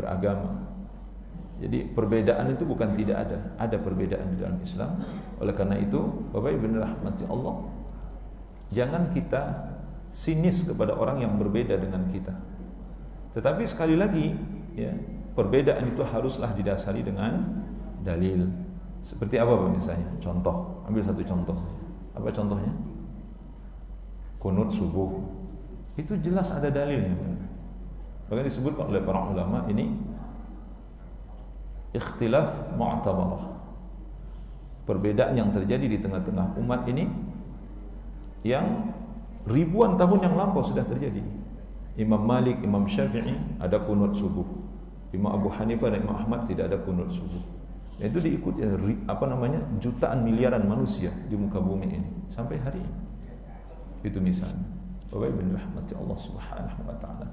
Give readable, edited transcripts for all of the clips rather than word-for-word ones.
beragama. Jadi perbedaan itu bukan tidak ada perbedaan di dalam Islam. Oleh karena itu, Bapak Ibu rahmati Allah, jangan kita sinis kepada orang yang berbeda dengan kita. Tetapi sekali lagi, ya, perbedaan itu haruslah didasari dengan dalil. Seperti apa Pak misalnya? Contoh, ambil satu contoh. Apa contohnya? Kunut subuh. Itu jelas ada dalilnya. Bahkan disebutkan oleh para ulama ini ikhtilaf mu'tabarah. Perbedaan yang terjadi di tengah-tengah umat ini yang ribuan tahun yang lampau sudah terjadi. Imam Malik, Imam Syafi'i ada kunut subuh. Imam Abu Hanifah dan Imam Ahmad tidak ada kunut subuh. Itu diikuti jutaan miliaran manusia di muka bumi ini sampai hari ini. Itu misalnya. Bapak Ibu rahmati Allah Subhanahu wa taala.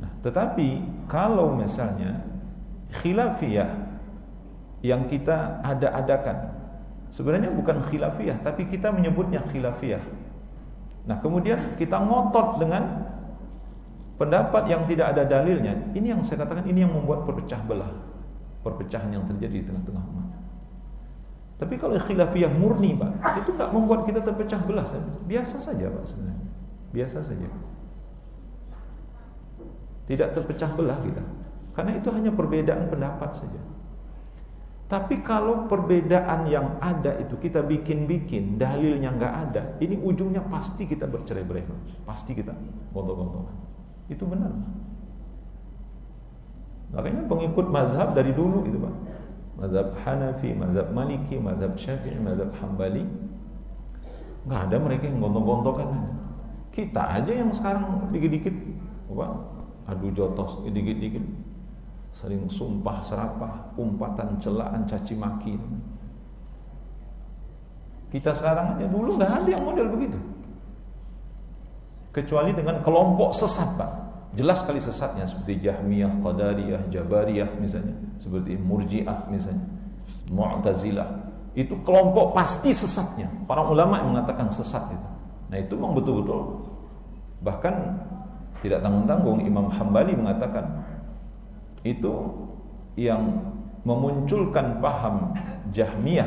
Nah, tetapi kalau misalnya khilafiyah yang kita ada-adakan sebenarnya bukan khilafiyah, tapi kita menyebutnya khilafiyah. Nah, kemudian kita ngotot dengan pendapat yang tidak ada dalilnya. Ini yang saya katakan, ini yang membuat perpecahan yang terjadi di tengah-tengah umat. Tapi kalau khilafiyah murni, Pak, itu enggak membuat kita terpecah belah. Biasa saja, Pak, sebenarnya. Biasa saja. Tidak terpecah belah kita. Karena itu hanya perbedaan pendapat saja. Tapi kalau perbedaan yang ada itu kita bikin-bikin, dalilnya nggak ada, ini ujungnya pasti kita bercerai-berai, pasti kita gontok-gontokan. Itu benar. Makanya pengikut mazhab dari dulu itu Pak, mazhab Hanafi, mazhab Maliki, mazhab Syafi'i, mazhab Hambali, nggak ada mereka yang gontok-gontokan. Kita aja yang sekarang dikit-dikit, adu jotos, dikit-dikit. Sering sumpah serapah, umpatan, celaan, caci maki. Kita sekarang aja, dulu nggak ada yang model begitu. Kecuali dengan kelompok sesat, Pak. Jelas sekali sesatnya, seperti Jahmiyah, Qadariyah, Jabariyah misalnya, seperti Murji'ah misalnya, Mu'tazilah. Itu kelompok pasti sesatnya. Para ulama yang mengatakan sesat itu. Nah, itu memang betul-betul. Bahkan tidak tanggung-tanggung Imam Hambali mengatakan itu yang memunculkan paham Jahmiyah,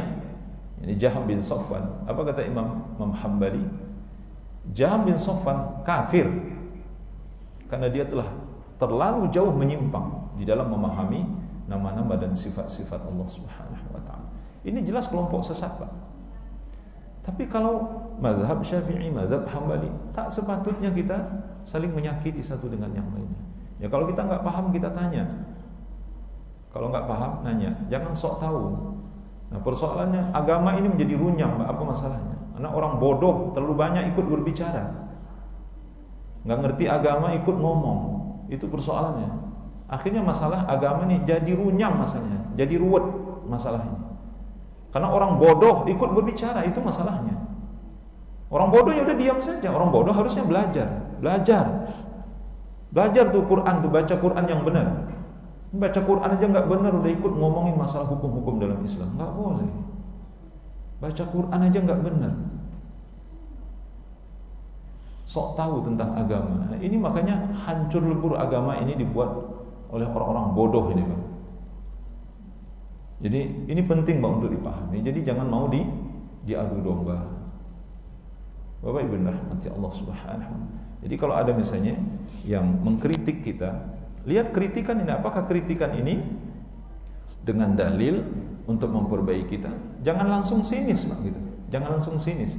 ini Jahm bin Safwan. Apa kata Imam Hambali? Jahm bin Safwan kafir karena dia telah terlalu jauh menyimpang di dalam memahami nama-nama dan sifat-sifat Allah Subhanahu wa taala. Ini jelas kelompok sesat, Pak. Tapi kalau mazhab Syafi'i, mazhab Hambali, tak sepatutnya kita saling menyakiti satu dengan yang lainnya. Ya kalau kita nggak paham kita tanya. Kalau nggak paham nanya. Jangan sok tahu. Nah, persoalannya agama ini menjadi runyam. Apa masalahnya? Karena orang bodoh terlalu banyak ikut berbicara. Nggak ngerti agama ikut ngomong. Itu persoalannya. Akhirnya masalah agama ini jadi runyam masalahnya, jadi ruwet masalahnya. Karena orang bodoh ikut berbicara, itu masalahnya. Orang bodoh ya udah diam saja. Orang bodoh harusnya belajar tuh Quran, tuh baca Quran yang benar. Baca Quran aja nggak benar udah ikut ngomongin masalah hukum-hukum dalam Islam, nggak boleh. Baca Quran aja nggak benar, sok tahu tentang agama. Nah, ini makanya hancur lebur agama ini dibuat oleh orang-orang bodoh ini, Pak. Jadi ini penting Pak untuk dipahami. Jadi jangan mau diadu domba. Bapak Ibu rahmati Allah Subhanahu. Jadi kalau ada misalnya yang mengkritik kita, lihat kritikan ini, apakah kritikan ini dengan dalil untuk memperbaiki kita? Jangan langsung sinis, Pak, gitu. Jangan langsung sinis.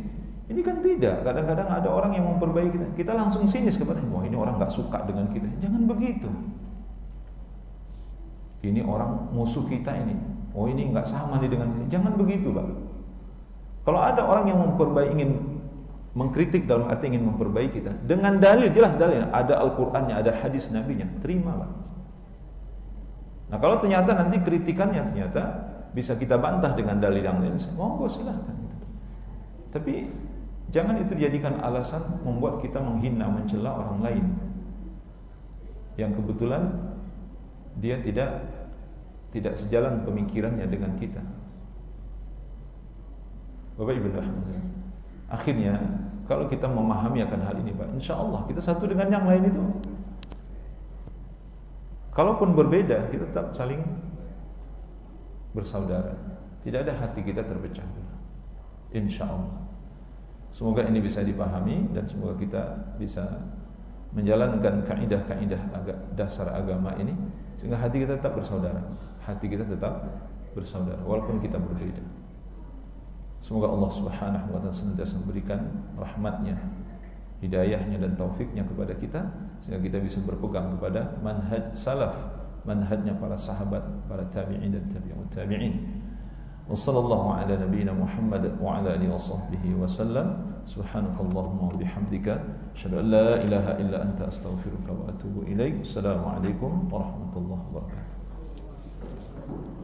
Ini kan tidak. Kadang-kadang ada orang yang memperbaiki kita, kita langsung sinis kepada, wah ini orang nggak suka dengan kita. Jangan begitu. Ini orang musuh kita ini. Oh ini nggak sama nih dengan ini. Jangan begitu, Pak. Kalau ada orang yang ingin mengkritik dalam arti ingin memperbaiki kita dengan dalil, jelas dalil, ada Al-Qur'annya, ada hadis Nabinya, terima, Pak. Nah kalau ternyata nanti kritikannya ternyata bisa kita bantah dengan dalil yang lain, monggo silahkan. Tapi jangan itu dijadikan alasan membuat kita menghina, mencela orang lain yang kebetulan dia tidak sejalan pemikirannya dengan kita. Bapak Ibu rahimahullah. Akhirnya kalau kita memahami akan hal ini, Pak, insya Allah kita satu dengan yang lain itu Kalaupun berbeda, kita tetap saling bersaudara. Tidak ada hati kita terpecah belah. Insya Allah. Semoga ini bisa dipahami dan semoga kita bisa menjalankan kaidah-kaidah dasar agama ini sehingga hati kita tetap bersaudara. Hati kita tetap bersaudara walaupun kita berbeda. Semoga Allah Subhanahu wa taala senantiasa memberikan rahmatnya, hidayahnya dan taufiknya kepada kita sehingga kita bisa berpegang kepada manhaj salaf, manhajnya para sahabat, para tabi'in dan tabi'ut tabi'in. Wassallallahu ala nabiyyina Muhammad wa ala alihi washabbihi wasallam. Subhanakallahumma wa bihamdika asyhadu an la ilaha illa anta astaghfiruka wa atubu ilaik. Assalamualaikum warahmatullahi wabarakatuh.